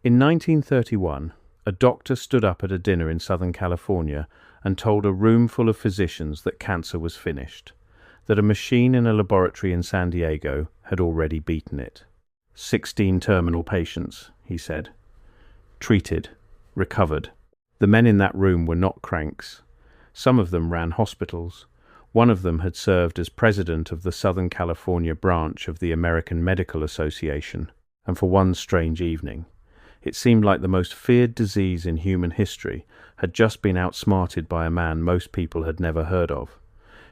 In 1931, a doctor stood up at a dinner in Southern California and told a room full of physicians that cancer was finished, that a machine in a laboratory in San Diego had already beaten it. 16 terminal patients, he said. Treated, recovered. The men in that room were not cranks. Some of them ran hospitals. One of them had served as president of the Southern California branch of the American Medical Association, and for one strange evening, it seemed like the most feared disease in human history had just been outsmarted by a man most people had never heard of.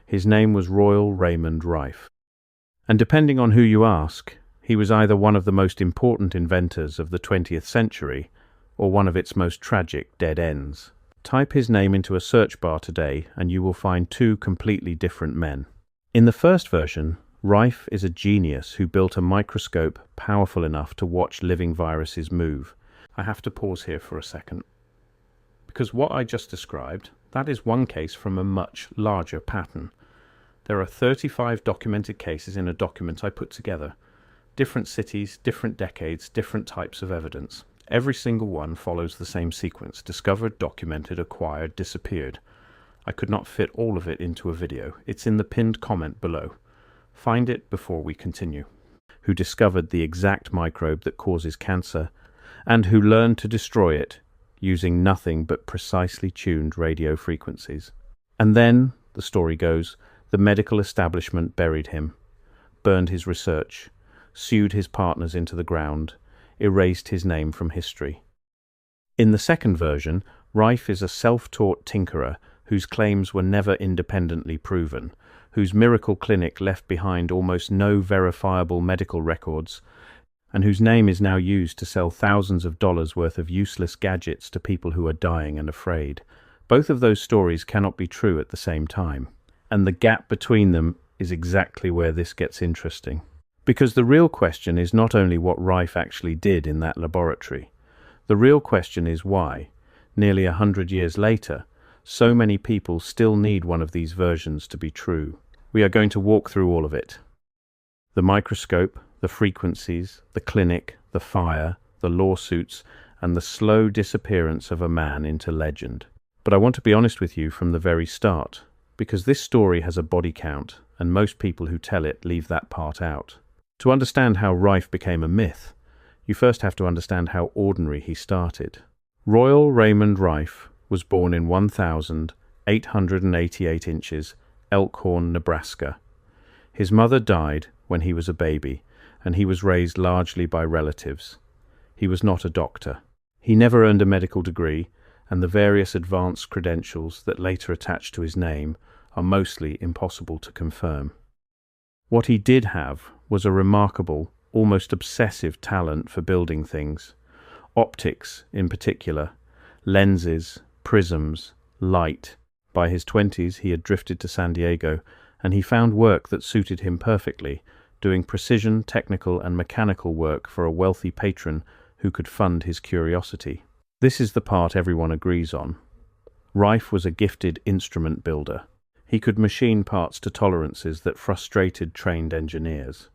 His name was Royal Raymond Rife. And depending on who you ask, he was either one of the most important inventors of the 20th century or one of its most tragic dead ends. Type his name into a search bar today and you will find two completely different men. In the first version, Rife is a genius who built a microscope powerful enough to watch living viruses move. I have to pause here for a second, because what I just described, that is one case from a much larger pattern. There are 35 documented cases in a document I put together. Different cities, different decades, different types of evidence. Every single one follows the same sequence: discovered, documented, acquired, disappeared. I could not fit all of it into a video. It's in the pinned comment below. Find it before we continue. Who discovered the exact microbe that causes cancer, and who learned to destroy it using nothing but precisely tuned radio frequencies. And then, the story goes, the medical establishment buried him, burned his research, sued his partners into the ground, erased his name from history. In the second version, Rife is a self-taught tinkerer whose claims were never independently proven, whose miracle clinic left behind almost no verifiable medical records, and whose name is now used to sell thousands of dollars worth of useless gadgets to people who are dying and afraid. Both of those stories cannot be true at the same time, and the gap between them is exactly where this gets interesting. Because the real question is not only what Rife actually did in that laboratory. The real question is why, nearly 100 years later, so many people still need one of these versions to be true. We are going to walk through all of it. The microscope, the frequencies, the clinic, the fire, the lawsuits, and the slow disappearance of a man into legend. But I want to be honest with you from the very start, because this story has a body count, and most people who tell it leave that part out. To understand how Rife became a myth, you first have to understand how ordinary he started. Royal Raymond Rife was born in 1,888 inches, Elkhorn, Nebraska. His mother died when he was a baby, and he was raised largely by relatives. He was not a doctor. He never earned a medical degree, and the various advanced credentials that later attached to his name are mostly impossible to confirm. What he did have was a remarkable, almost obsessive talent for building things. Optics, in particular, lenses, prisms, light. By his 20s, he had drifted to San Diego, and he found work that suited him perfectly, doing precision, technical, and mechanical work for a wealthy patron who could fund his curiosity. This is the part everyone agrees on. Rife was a gifted instrument builder. He could machine parts to tolerances that frustrated trained engineers.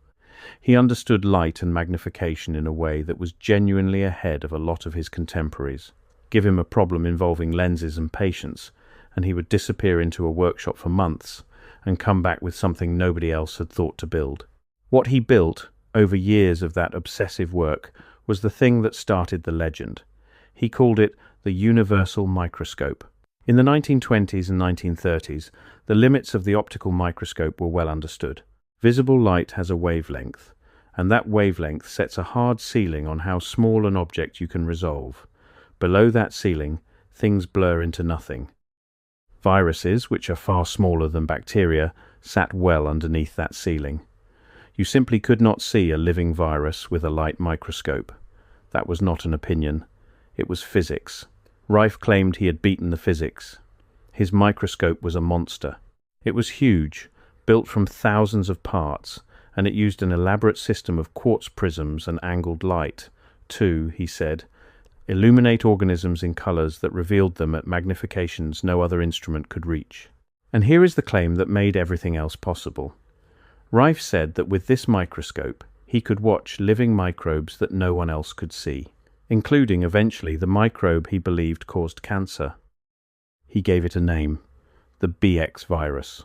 He understood light and magnification in a way that was genuinely ahead of a lot of his contemporaries. Give him a problem involving lenses and patience, and he would disappear into a workshop for months and come back with something nobody else had thought to build. What he built, over years of that obsessive work, was the thing that started the legend. He called it the universal microscope. In the 1920s and 1930s, the limits of the optical microscope were well understood. Visible light has a wavelength, and that wavelength sets a hard ceiling on how small an object you can resolve. Below that ceiling, things blur into nothing. Viruses, which are far smaller than bacteria, sat well underneath that ceiling. You simply could not see a living virus with a light microscope. That was not an opinion. It was physics. Rife claimed he had beaten the physics. His microscope was a monster. It was huge, built from thousands of parts, and it used an elaborate system of quartz prisms and angled light to, he said, illuminate organisms in colors that revealed them at magnifications no other instrument could reach. And here is the claim that made everything else possible. Rife said that with this microscope, he could watch living microbes that no one else could see. including eventually the microbe he believed caused cancer. He gave it a name, the BX virus.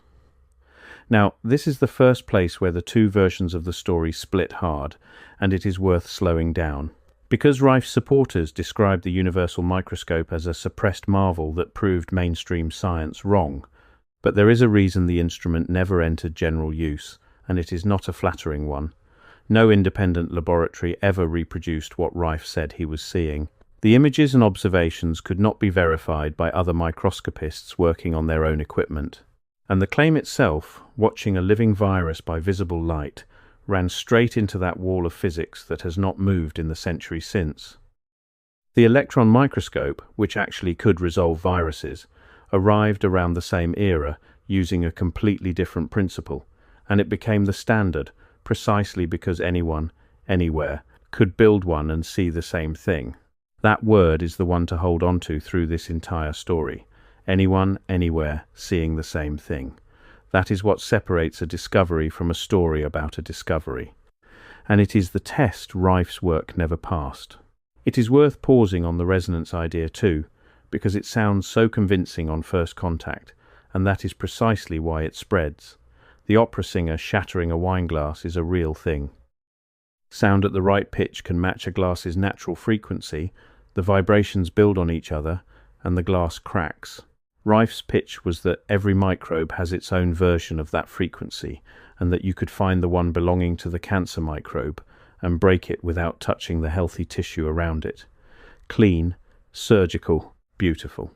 Now, this is the first place where the two versions of the story split hard, and it is worth slowing down. Because Rife's supporters described the universal microscope as a suppressed marvel that proved mainstream science wrong, but there is a reason the instrument never entered general use, and it is not a flattering one. No independent laboratory ever reproduced what Rife said he was seeing. The images and observations could not be verified by other microscopists working on their own equipment. And the claim itself, watching a living virus by visible light, ran straight into that wall of physics that has not moved in the century since. The electron microscope, which actually could resolve viruses, arrived around the same era using a completely different principle, and it became the standard precisely because anyone, anywhere, could build one and see the same thing. That word is the one to hold on to through this entire story. Anyone, anywhere, seeing the same thing. That is what separates a discovery from a story about a discovery. And it is the test Rife's work never passed. It is worth pausing on the resonance idea too, because it sounds so convincing on first contact, and that is precisely why it spreads. The opera singer shattering a wine glass is a real thing. Sound at the right pitch can match a glass's natural frequency, the vibrations build on each other, and the glass cracks. Rife's pitch was that every microbe has its own version of that frequency, and that you could find the one belonging to the cancer microbe and break it without touching the healthy tissue around it. Clean, surgical, beautiful.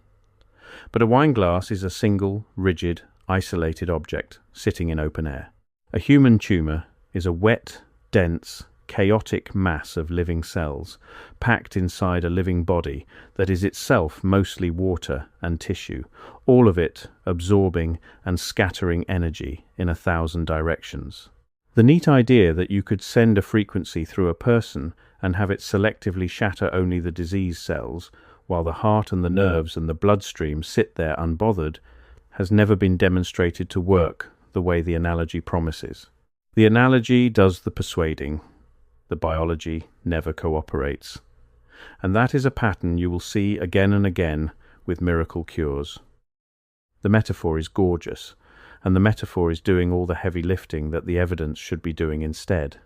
But a wine glass is a single, rigid, isolated object sitting in open air. A human tumor is a wet, dense, chaotic mass of living cells packed inside a living body that is itself mostly water and tissue, all of it absorbing and scattering energy in 1,000 directions. The neat idea that you could send a frequency through a person and have it selectively shatter only the disease cells, while the heart and the nerves and the bloodstream sit there unbothered, has never been demonstrated to work the way the analogy promises. The analogy does the persuading. The biology never cooperates. And that is a pattern you will see again and again with miracle cures. The metaphor is gorgeous, and the metaphor is doing all the heavy lifting that the evidence should be doing instead.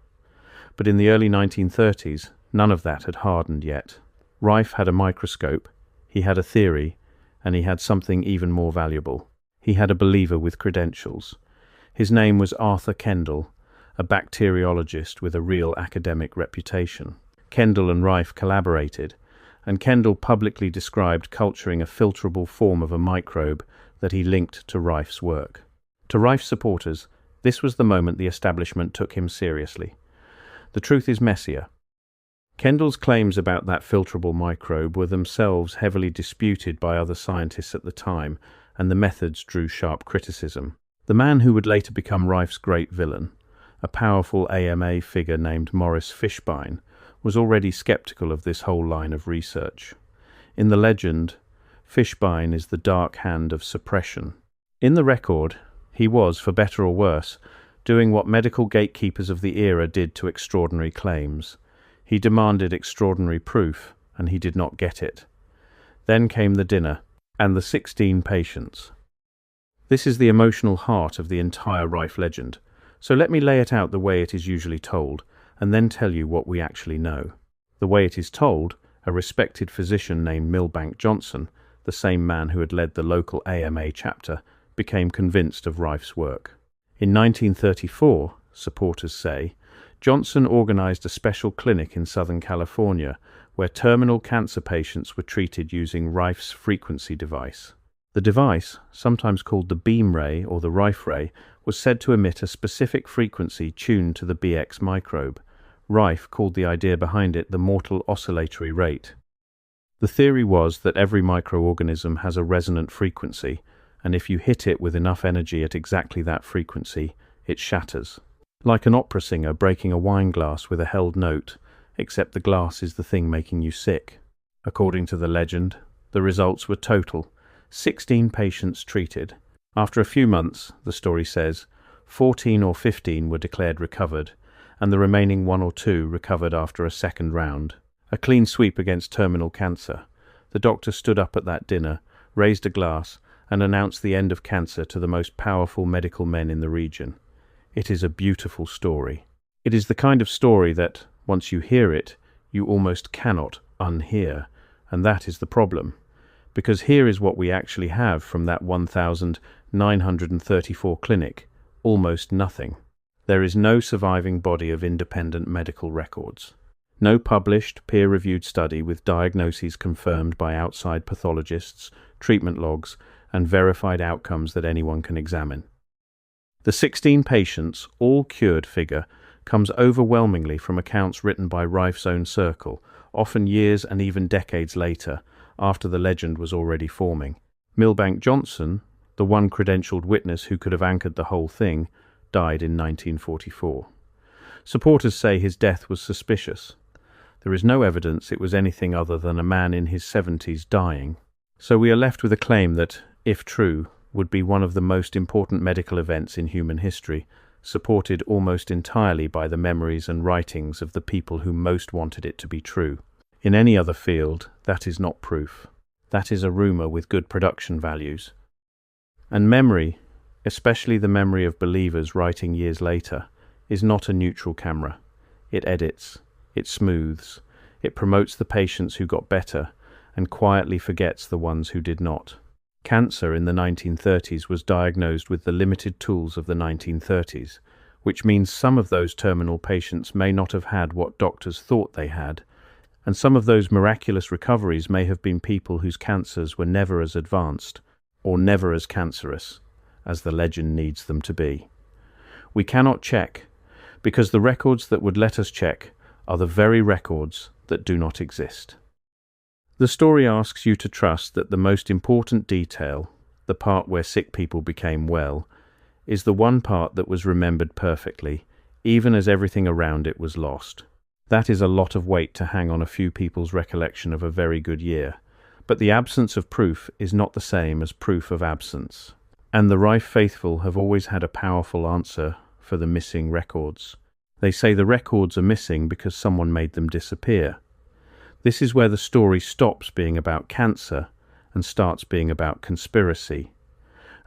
But in the early 1930s, none of that had hardened yet. Rife had a microscope, he had a theory, and he had something even more valuable. He had a believer with credentials. His name was Arthur Kendall, a bacteriologist with a real academic reputation. Kendall and Rife collaborated, and Kendall publicly described culturing a filterable form of a microbe that he linked to Rife's work. To Rife's supporters, this was the moment the establishment took him seriously. The truth is messier. Kendall's claims about that filterable microbe were themselves heavily disputed by other scientists at the time, and the methods drew sharp criticism. The man who would later become Rife's great villain, a powerful AMA figure named Maurice Fishbein, was already skeptical of this whole line of research. In the legend, Fishbein is the dark hand of suppression. In the record, he was, for better or worse, doing what medical gatekeepers of the era did to extraordinary claims. He demanded extraordinary proof, and he did not get it. Then came the dinner, and the 16 patients. This is the emotional heart of the entire Rife legend. So let me lay it out the way it is usually told, and then tell you what we actually know. The way it is told, a respected physician named Milbank Johnson, the same man who had led the local AMA chapter, became convinced of Rife's work. In 1934, supporters say, Johnson organized a special clinic in Southern California where terminal cancer patients were treated using Rife's frequency device. The device, sometimes called the beam ray or the Rife ray, was said to emit a specific frequency tuned to the BX microbe. Rife called the idea behind it the mortal oscillatory rate. The theory was that every microorganism has a resonant frequency, and if you hit it with enough energy at exactly that frequency, it shatters. Like an opera singer breaking a wine glass with a held note, except the glass is the thing making you sick. According to the legend, the results were total. 16 patients treated. After a few months, the story says, 14 or 15 were declared recovered, and the remaining 1 or 2 recovered after a second round. A clean sweep against terminal cancer. The doctor stood up at that dinner, raised a glass, and announced the end of cancer to the most powerful medical men in the region. It is a beautiful story. It is the kind of story that, once you hear it, you almost cannot unhear, and that is the problem. Because here is what we actually have from that 1,934 clinic: almost nothing. There is no surviving body of independent medical records. No published, peer-reviewed study with diagnoses confirmed by outside pathologists, treatment logs, and verified outcomes that anyone can examine. The 16 patients, all cured figure comes overwhelmingly from accounts written by Rife's own circle, often years and even decades later, after the legend was already forming. Milbank Johnson, the one credentialed witness who could have anchored the whole thing, died in 1944. Supporters say his death was suspicious. There is no evidence it was anything other than a man in his 70s dying. So we are left with a claim that, if true, would be one of the most important medical events in human history, supported almost entirely by the memories and writings of the people who most wanted it to be true. In any other field, that is not proof. That is a rumor with good production values. And memory, especially the memory of believers writing years later, is not a neutral camera. It edits, it smooths, it promotes the patients who got better, and quietly forgets the ones who did not. Cancer in the 1930s was diagnosed with the limited tools of the 1930s, which means some of those terminal patients may not have had what doctors thought they had, and some of those miraculous recoveries may have been people whose cancers were never as advanced, or never as cancerous, as the legend needs them to be. We cannot check, because the records that would let us check are the very records that do not exist. The story asks you to trust that the most important detail, the part where sick people became well, is the one part that was remembered perfectly, even as everything around it was lost. That is a lot of weight to hang on a few people's recollection of a very good year, but the absence of proof is not the same as proof of absence. And the Rife faithful have always had a powerful answer for the missing records. They say the records are missing because someone made them disappear. This is where the story stops being about cancer and starts being about conspiracy.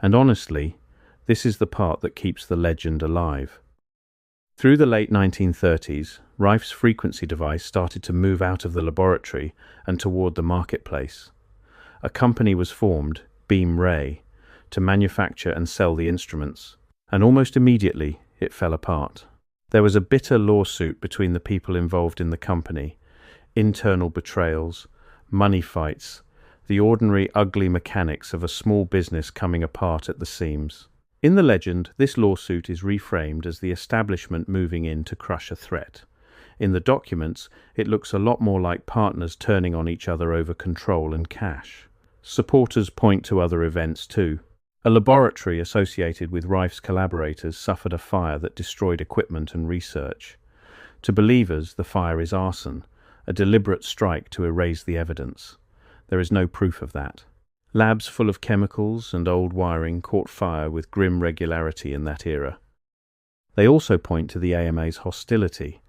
And honestly, this is the part that keeps the legend alive. Through the late 1930s, Rife's frequency device started to move out of the laboratory and toward the marketplace. A company was formed, Beam Ray, to manufacture and sell the instruments, and almost immediately it fell apart. There was a bitter lawsuit between the people involved in the company, internal betrayals, money fights, the ordinary ugly mechanics of a small business coming apart at the seams. In the legend, this lawsuit is reframed as the establishment moving in to crush a threat. In the documents, it looks a lot more like partners turning on each other over control and cash. Supporters point to other events too. A laboratory associated with Rife's collaborators suffered a fire that destroyed equipment and research. To believers, the fire is arson, a deliberate strike to erase the evidence. There is no proof of that. Labs full of chemicals and old wiring caught fire with grim regularity in that era. They also point to the AMA's hostility,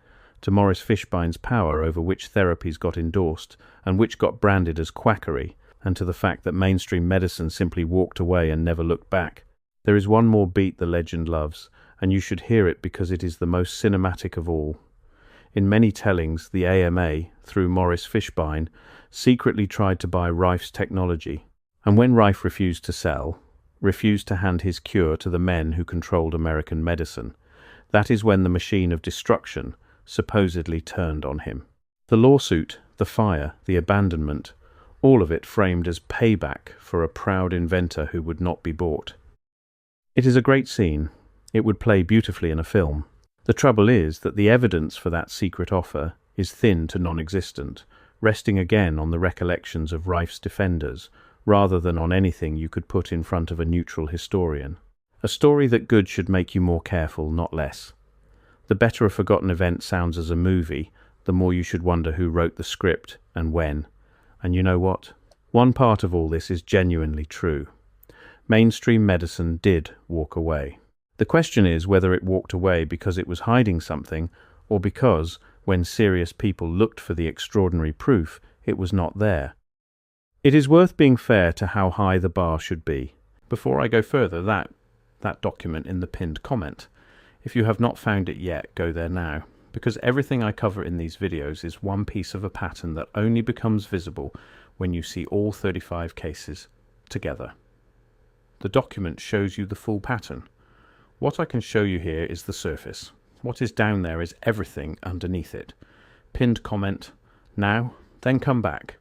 to Maurice Fishbein's power over which therapies got endorsed and which got branded as quackery, and to the fact that mainstream medicine simply walked away and never looked back. There is one more beat the legend loves, and you should hear it because it is the most cinematic of all. In many tellings, the AMA, through Maurice Fishbein, secretly tried to buy Rife's technology, and when Rife refused to sell, refused to hand his cure to the men who controlled American medicine, that is when the machine of destruction supposedly turned on him. The lawsuit, the fire, the abandonment, all of it framed as payback for a proud inventor who would not be bought. It is a great scene. It would play beautifully in a film. The trouble is that the evidence for that secret offer is thin to non-existent, resting again on the recollections of Rife's defenders, rather than on anything you could put in front of a neutral historian. A story that good should make you more careful, not less. The better a forgotten event sounds as a movie, the more you should wonder who wrote the script and when. And you know what? One part of all this is genuinely true. Mainstream medicine did walk away. The question is whether it walked away because it was hiding something, or because, When serious people looked for the extraordinary proof, it was not there. It is worth being fair to how high the bar should be. Before I go further, that document in the pinned comment. If you have not found it yet, go there now, because everything I cover in these videos is one piece of a pattern that only becomes visible when you see all 35 cases together. The document shows you the full pattern. What I can show you here is the surface. What is down there is everything underneath it. Pinned comment, now, then come back.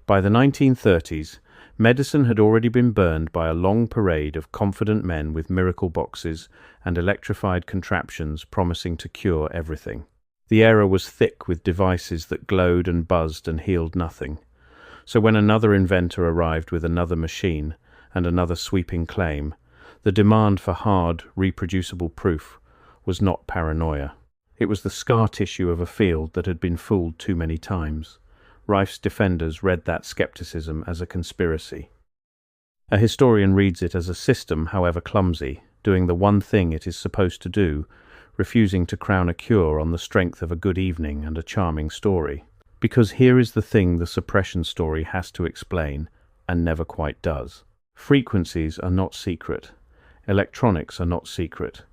By the 1930s, medicine had already been burned by a long parade of confident men with miracle boxes and electrified contraptions promising to cure everything. The air was thick with devices that glowed and buzzed and healed nothing. So when another inventor arrived with another machine and another sweeping claim, the demand for hard, reproducible proof was not paranoia. It was the scar tissue of a field that had been fooled too many times. Rife's defenders read that skepticism as a conspiracy. A historian reads it as a system, however clumsy, doing the one thing it is supposed to do, refusing to crown a cure on the strength of a good evening and a charming story. Because here is the thing the suppression story has to explain, and never quite does. Frequencies are not secret. Electronics are not secret.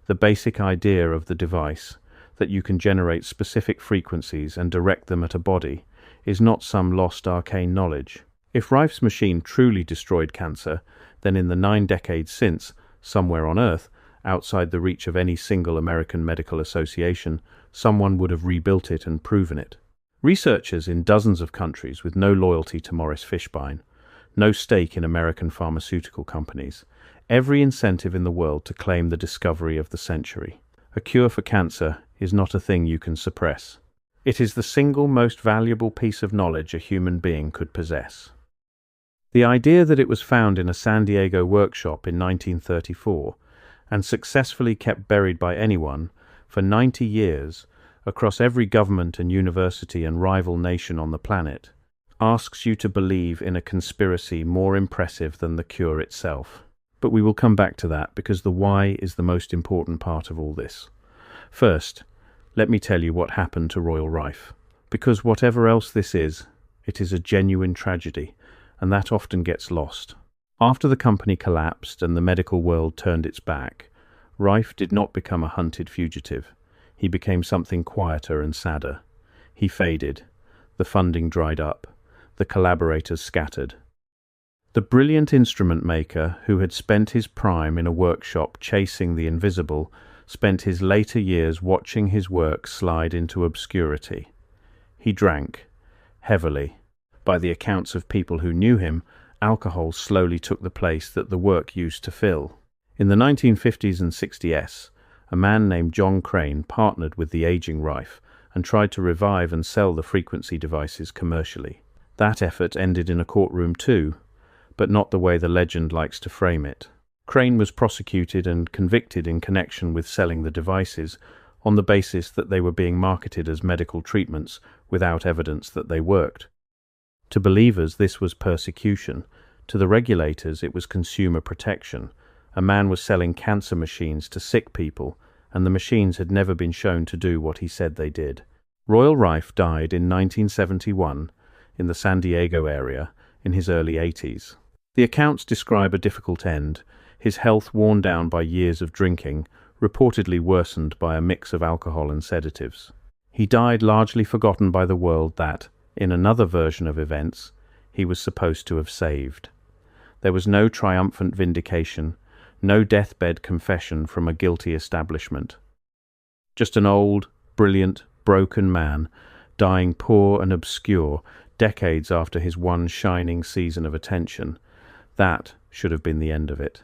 The basic idea of the device, that you can generate specific frequencies and direct them at a body, is not some lost arcane knowledge. If Rife's machine truly destroyed cancer, then in the 9 decades since, somewhere on Earth, outside the reach of any single American medical association, someone would have rebuilt it and proven it. Researchers in dozens of countries with no loyalty to Morris Fishbein, no stake in American pharmaceutical companies, every incentive in the world to claim the discovery of the century. A cure for cancer is not a thing you can suppress. It is the single most valuable piece of knowledge a human being could possess. The idea that it was found in a San Diego workshop in 1934 and successfully kept buried by anyone for 90 years across every government and university and rival nation on the planet asks you to believe in a conspiracy more impressive than the cure itself. But we will come back to that because the why is the most important part of all this. First, let me tell you what happened to Royal Rife. Because whatever else this is, it is a genuine tragedy, and that often gets lost. After the company collapsed and the medical world turned its back, Rife did not become a hunted fugitive. He became something quieter and sadder. He faded. The funding dried up. The collaborators scattered. The brilliant instrument maker who had spent his prime in a workshop chasing the invisible spent his later years watching his work slide into obscurity. He drank, heavily. By the accounts of people who knew him, alcohol slowly took the place that the work used to fill. In the 1950s and 60s, a man named John Crane partnered with the aging Rife and tried to revive and sell the frequency devices commercially. That effort ended in a courtroom too, but not the way the legend likes to frame it. Crane was prosecuted and convicted in connection with selling the devices on the basis that they were being marketed as medical treatments without evidence that they worked. To believers, this was persecution. To the regulators, it was consumer protection. A man was selling cancer machines to sick people, and the machines had never been shown to do what he said they did. Royal Rife died in 1971 in the San Diego area in his early 80s. The accounts describe a difficult end, his health worn down by years of drinking, reportedly worsened by a mix of alcohol and sedatives. He died largely forgotten by the world that, in another version of events, he was supposed to have saved. There was no triumphant vindication, no deathbed confession from a guilty establishment. Just an old, brilliant, broken man, dying poor and obscure decades after his one shining season of attention. That should have been the end of it.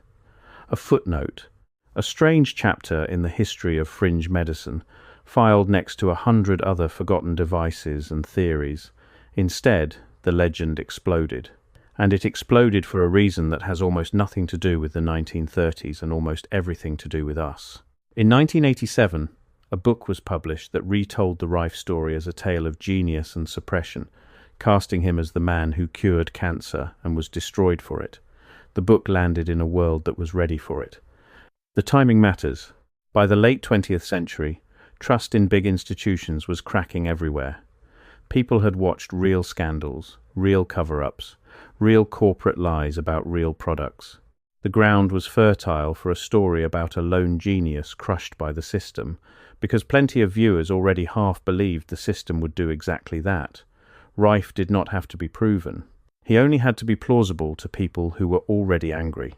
A footnote, a strange chapter in the history of fringe medicine, filed next to 100 other forgotten devices and theories. Instead, the legend exploded. And it exploded for a reason that has almost nothing to do with the 1930s and almost everything to do with us. In 1987, a book was published that retold the Rife story as a tale of genius and suppression, casting him as the man who cured cancer and was destroyed for it. The book landed in a world that was ready for it. The timing matters. By the late 20th century, Trust in big institutions was cracking everywhere. People had watched real scandals, real cover-ups, real corporate lies about real products. The ground was fertile for a story about a lone genius crushed by the system, because plenty of viewers already half believed the system would do exactly that. Rife did not have to be proven. He only had to be plausible to people who were already angry.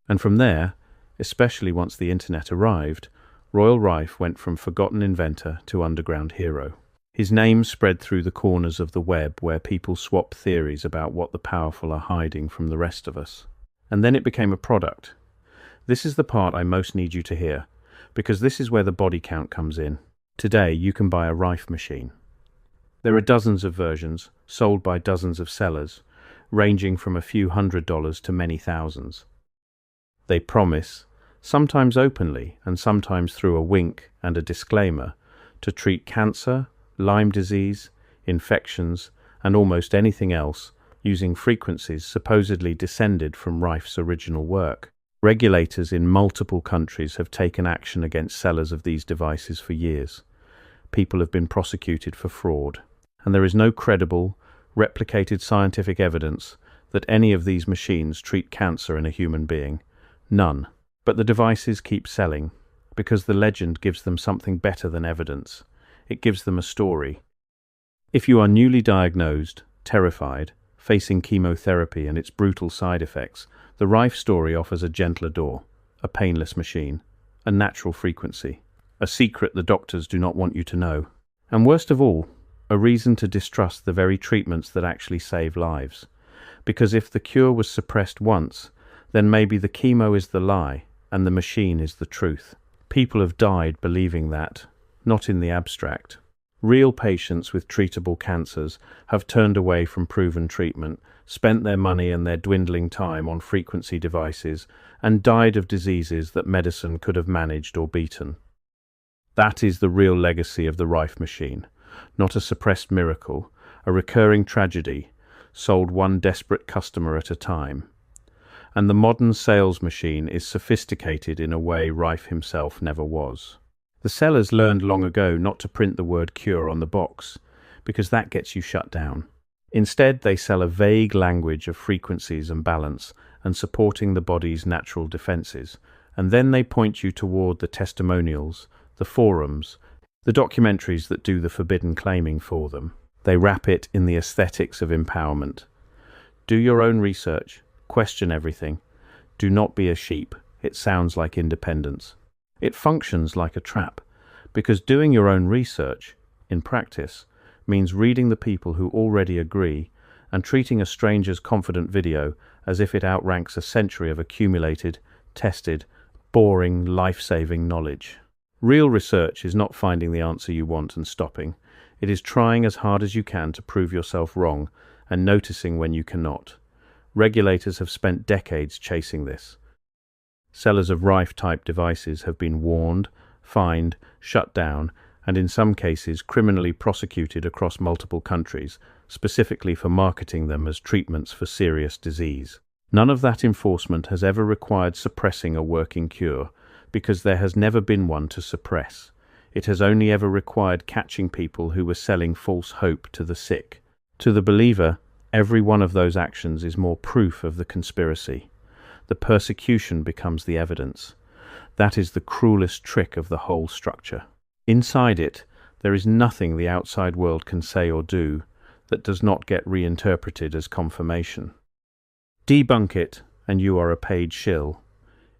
And from there, especially once the internet arrived, Royal Rife went from forgotten inventor to underground hero. His name spread through the corners of the web where people swap theories about what the powerful are hiding from the rest of us. And then it became a product. This is the part I most need you to hear, because this is where the body count comes in. Today, you can buy a Rife machine. There are dozens of versions, sold by dozens of sellers, ranging from a few $100s to many thousands. They promise, sometimes openly and sometimes through a wink and a disclaimer, to treat cancer, Lyme disease, infections, and almost anything else using frequencies supposedly descended from Rife's original work. Regulators in multiple countries have taken action against sellers of these devices for years. People have been prosecuted for fraud, and there is no credible, replicated scientific evidence that any of these machines treat cancer in a human being. None. But the devices keep selling, because the legend gives them something better than evidence. It gives them a story. If you are newly diagnosed, terrified, facing chemotherapy and its brutal side effects, the Rife story offers a gentler door, a painless machine, a natural frequency, a secret the doctors do not want you to know, and worst of all, a reason to distrust the very treatments that actually save lives. Because if the cure was suppressed once, then maybe the chemo is the lie and the machine is the truth. People have died believing that, not in the abstract. Real patients with treatable cancers have turned away from proven treatment, spent their money and their dwindling time on frequency devices, and died of diseases that medicine could have managed or beaten. That is the real legacy of the Rife machine, not a suppressed miracle, a recurring tragedy, sold one desperate customer at a time. And the modern sales machine is sophisticated in a way Rife himself never was. The sellers learned long ago not to print the word cure on the box, because that gets you shut down. Instead, they sell a vague language of frequencies and balance and supporting the body's natural defenses, and then they point you toward the testimonials, the forums, the documentaries that do the forbidden claiming for them. They wrap it in the aesthetics of empowerment. Do your own research, question everything. Do not be a sheep. It sounds like independence. It functions like a trap, because doing your own research, in practice, means reading the people who already agree and treating a stranger's confident video as if it outranks a century of accumulated, tested, boring, life-saving knowledge. Real research is not finding the answer you want and stopping. It is trying as hard as you can to prove yourself wrong and noticing when you cannot. Regulators have spent decades chasing this. Sellers of Rife-type devices have been warned, fined, shut down, and in some cases criminally prosecuted across multiple countries, specifically for marketing them as treatments for serious disease. None of that enforcement has ever required suppressing a working cure, because there has never been one to suppress. It has only ever required catching people who were selling false hope to the sick. To the believer, every one of those actions is more proof of the conspiracy. The persecution becomes the evidence. That is the cruelest trick of the whole structure. Inside it, there is nothing the outside world can say or do that does not get reinterpreted as confirmation. Debunk it, and you are a paid shill.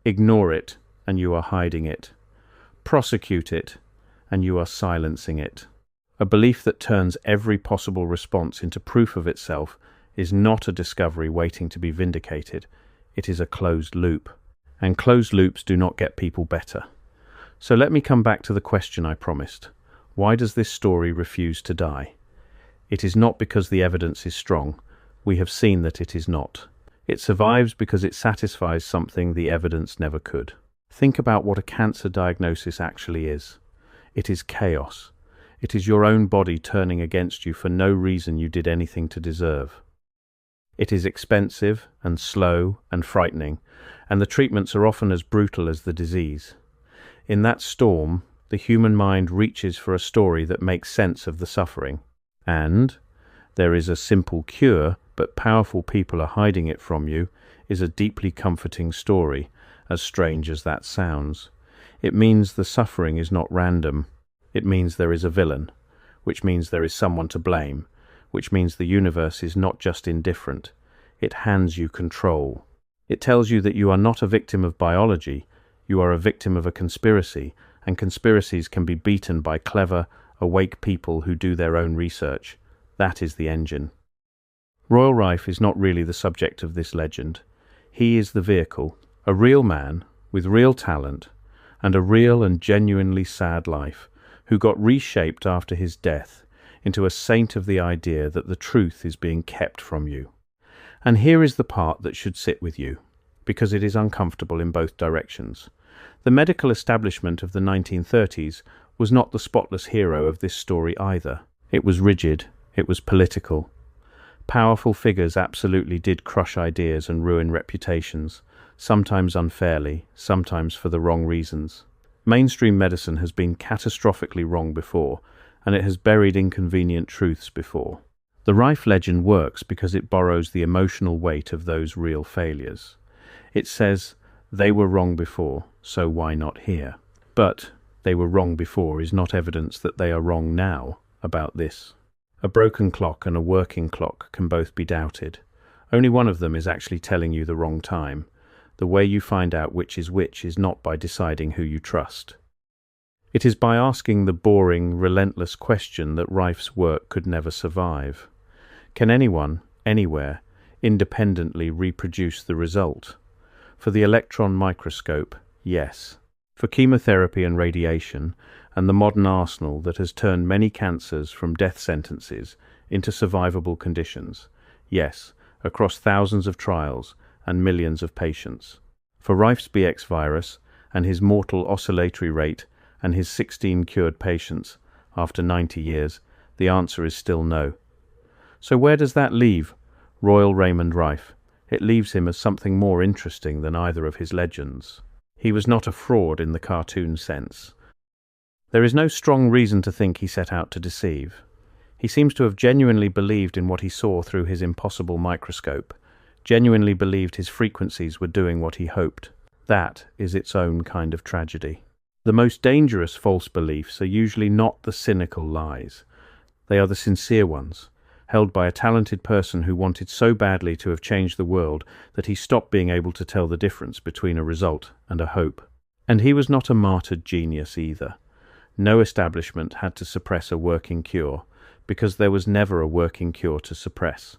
Ignore it, and you are hiding it. Prosecute it, and you are silencing it. A belief that turns every possible response into proof of itself is not a discovery waiting to be vindicated. It is a closed loop, and closed loops do not get people better. So let me come back to the question I promised. Why does this story refuse to die? It is not because the evidence is strong. We have seen that it is not. It survives because it satisfies something the evidence never could. Think about what a cancer diagnosis actually is. It is chaos. It is your own body turning against you for no reason you did anything to deserve. It is expensive and slow and frightening, and the treatments are often as brutal as the disease. In that storm, The human mind reaches for a story that makes sense of the suffering. And there is a simple cure, but powerful people are hiding it from you, is a deeply comforting story, as strange as that sounds. It means the suffering is not random. It means there is a villain, which means there is someone to blame, which means the universe is not just indifferent. It hands you control. It tells you that you are not a victim of biology, you are a victim of a conspiracy, and conspiracies can be beaten by clever, awake people who do their own research. That is the engine. Royal Rife is not really the subject of this legend. He is the vehicle, a real man with real talent and a real and genuinely sad life, who got reshaped after his death into a saint of the idea that the truth is being kept from you. And here is the part that should sit with you, because it is uncomfortable in both directions. The medical establishment of the 1930s was not the spotless hero of this story either. It was rigid, it was political. Powerful figures absolutely did crush ideas and ruin reputations, sometimes unfairly, sometimes for the wrong reasons. Mainstream medicine has been catastrophically wrong before, and it has buried inconvenient truths before. The Rife legend works because it borrows the emotional weight of those real failures. It says, they were wrong before, so why not here? But they were wrong before is not evidence that they are wrong now about this. A broken clock and a working clock can both be doubted. Only one of them is actually telling you the wrong time. The way you find out which is not by deciding who you trust. It is by asking the boring, relentless question that Rife's work could never survive. Can anyone, anywhere, independently reproduce the result? For the electron microscope, yes. For chemotherapy and radiation, and the modern arsenal that has turned many cancers from death sentences into survivable conditions, yes, across thousands of trials and millions of patients. For Rife's BX virus and his mortal oscillatory rate and his 16 cured patients, after 90 years, the answer is still no. So where does that leave Royal Raymond Rife? It leaves him as something more interesting than either of his legends. He was not a fraud in the cartoon sense. There is no strong reason to think he set out to deceive. He seems to have genuinely believed in what he saw through his impossible microscope, genuinely believed his frequencies were doing what he hoped. That is its own kind of tragedy. The most dangerous false beliefs are usually not the cynical lies. They are the sincere ones, held by a talented person who wanted so badly to have changed the world that he stopped being able to tell the difference between a result and a hope. And he was not a martyred genius either. No establishment had to suppress a working cure, because there was never a working cure to suppress.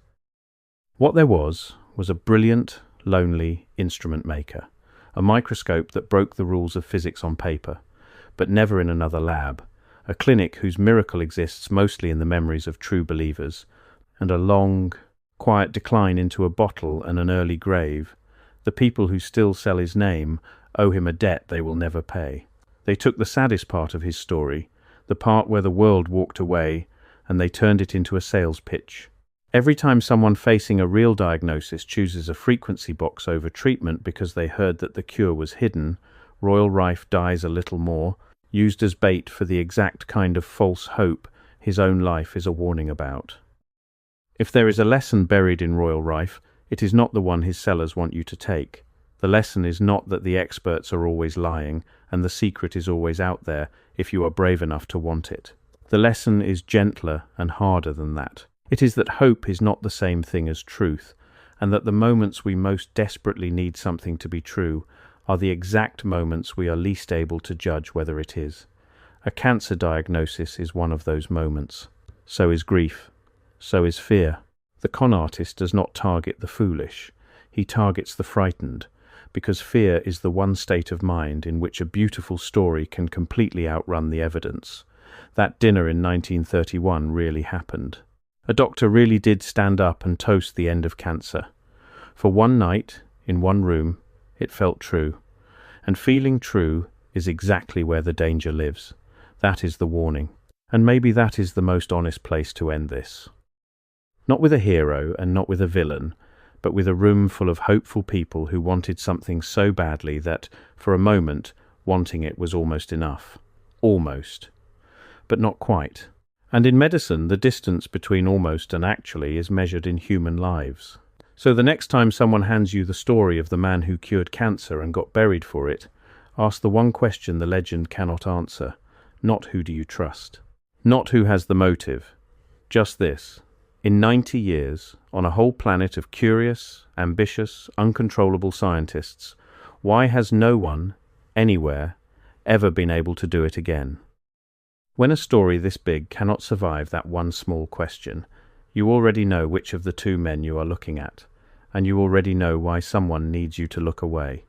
What there was a brilliant, lonely instrument maker, a microscope that broke the rules of physics on paper, but never in another lab, a clinic whose miracle exists mostly in the memories of true believers, and a long, quiet decline into a bottle and an early grave. The people who still sell his name owe him a debt they will never pay. They took the saddest part of his story, the part where the world walked away, and they turned it into a sales pitch. Every time someone facing a real diagnosis chooses a frequency box over treatment because they heard that the cure was hidden, Royal Rife dies a little more, used as bait for the exact kind of false hope his own life is a warning about. If there is a lesson buried in Royal Rife, it is not the one his sellers want you to take. The lesson is not that the experts are always lying and the secret is always out there if you are brave enough to want it. The lesson is gentler and harder than that. It is that hope is not the same thing as truth, and that the moments we most desperately need something to be true are the exact moments we are least able to judge whether it is. A cancer diagnosis is one of those moments. So is grief. So is fear. The con artist does not target the foolish. He targets the frightened, because fear is the one state of mind in which a beautiful story can completely outrun the evidence. That dinner in 1931 really happened. A doctor really did stand up and toast the end of cancer. For one night, in one room, it felt true. And feeling true is exactly where the danger lives. That is the warning. And maybe that is the most honest place to end this. Not with a hero and not with a villain, but with a room full of hopeful people who wanted something so badly that, for a moment, wanting it was almost enough. Almost. But not quite. And in medicine, the distance between almost and actually is measured in human lives. So the next time someone hands you the story of the man who cured cancer and got buried for it, ask the one question the legend cannot answer. Not who do you trust. Not who has the motive. Just this. In 90 years, on a whole planet of curious, ambitious, uncontrollable scientists, why has no one, anywhere, ever been able to do it again? When a story this big cannot survive that one small question, you already know which of the two men you are looking at, and you already know why someone needs you to look away.